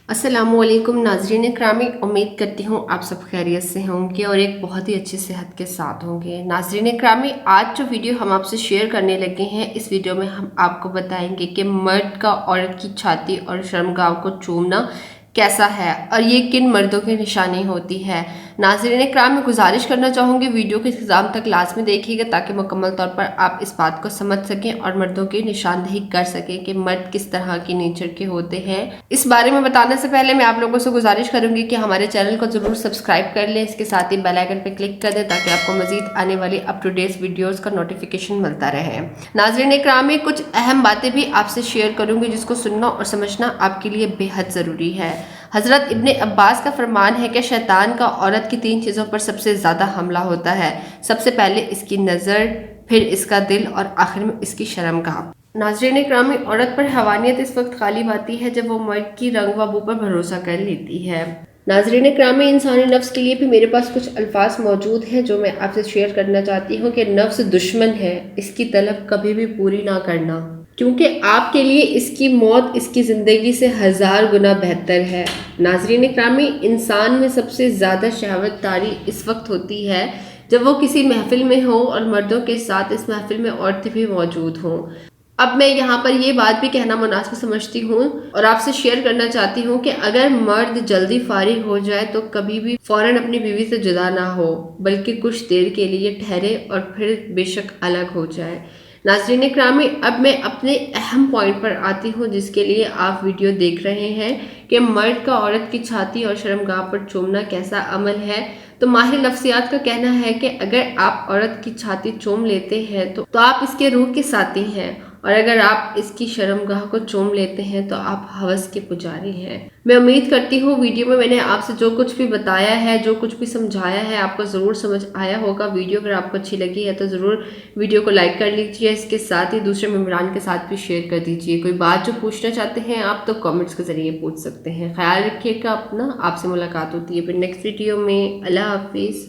अस्सलामु अलैकुम नाज़रीन इकरामी, उम्मीद करती हूँ आप सब खैरियत से होंगे और एक बहुत ही अच्छी सेहत के साथ होंगे। नाज़रीन इकरामी, आज जो वीडियो हम आपसे शेयर करने लगे हैं, इस वीडियो में हम आपको बताएंगे कि मर्द का औरत की छाती और शर्मगाह को चूमना कैसा है और ये किन मर्दों की निशानी होती है। नाज़रीन इकराम, मैं गुजारिश करना चाहूँगी वीडियो के इख्तिताम तक लाजमी देखिएगा ताकि मुकम्मल तौर पर आप इस बात को समझ सकें और मर्दों की निशानदेही कर सकें कि मर्द किस तरह की नेचर के होते हैं। इस बारे में बताने से पहले मैं आप लोगों से गुजारिश करूँगी कि हमारे चैनल को ज़रूर सब्सक्राइब कर लें, इसके साथ ही बेल आइकन पर क्लिक कर दें ताकि आपको मज़ीद आने वाली अप टू डेट वीडियोज़ का नोटिफिकेशन मिलता रहे। नाज़रीन इकराम, में कुछ अहम बातें भी आपसे शेयर करूँगी जिसको सुनना और समझना आपके लिए बेहद ज़रूरी है। हज़रत इब्ने अब्बास का फरमान है कि शैतान का औरत की 3 चीज़ों पर सबसे ज़्यादा हमला होता है। सबसे पहले इसकी नज़र, फिर इसका दिल और आखिर में इसकी शर्मगाह। नाज़रीन इकराम, औरत पर हवानियत इस वक्त गालिब आती है जब वो मर्द की रंग व बू पर भरोसा कर लेती है। नाज़रीन इकराम, इंसानी नफ्स के लिए भी मेरे पास कुछ अल्फाज मौजूद हैं जो मैं आपसे शेयर करना चाहती हूँ कि नफ्स दुश्मन है, इसकी तलब कभी भी पूरी ना करना, क्योंकि आपके लिए इसकी मौत इसकी ज़िंदगी से 1000 गुना बेहतर है। नाज़रीन इकरामी, इंसान में सबसे ज़्यादा शहवत तारी इस वक्त होती है जब वो किसी महफिल में हो और मर्दों के साथ इस महफिल में औरतें भी मौजूद हों। अब मैं यहाँ पर ये बात भी कहना मुनासिब समझती हूँ और आपसे शेयर करना चाहती हूँ कि अगर मर्द जल्दी फारिग हो जाए तो कभी भी फौरन अपनी बीवी से जुदा ना हो, बल्कि कुछ देर के लिए ठहरे और फिर बेशक अलग हो जाए। नाज़रीन इकरामी, अब मैं अपने अहम पॉइंट पर आती हूँ जिसके लिए आप वीडियो देख रहे हैं कि मर्द का औरत की छाती और शर्मगाह पर चूमना कैसा अमल है। तो माहिर नफ्सियात का कहना है कि अगर आप औरत की छाती चूम लेते हैं तो आप इसके रूह के साथी हैं, और अगर आप इसकी शर्मगाह को चूम लेते हैं तो आप हवस के पुजारी हैं। मैं उम्मीद करती हूँ वीडियो में मैंने आपसे जो कुछ भी बताया है, जो कुछ भी समझाया है, आपको ज़रूर समझ आया होगा। वीडियो अगर आपको अच्छी लगी है तो ज़रूर वीडियो को लाइक कर लीजिए, इसके साथ ही दूसरे मेम्बरान के साथ भी शेयर कर दीजिए। कोई बात जो पूछना चाहते हैं आप तो कमेंट्स के ज़रिए पूछ सकते हैं। ख्याल रखिएगा अपना, आपसे मुलाकात होती है फिर नेक्स्ट वीडियो में। अल्लाह हाफिज़।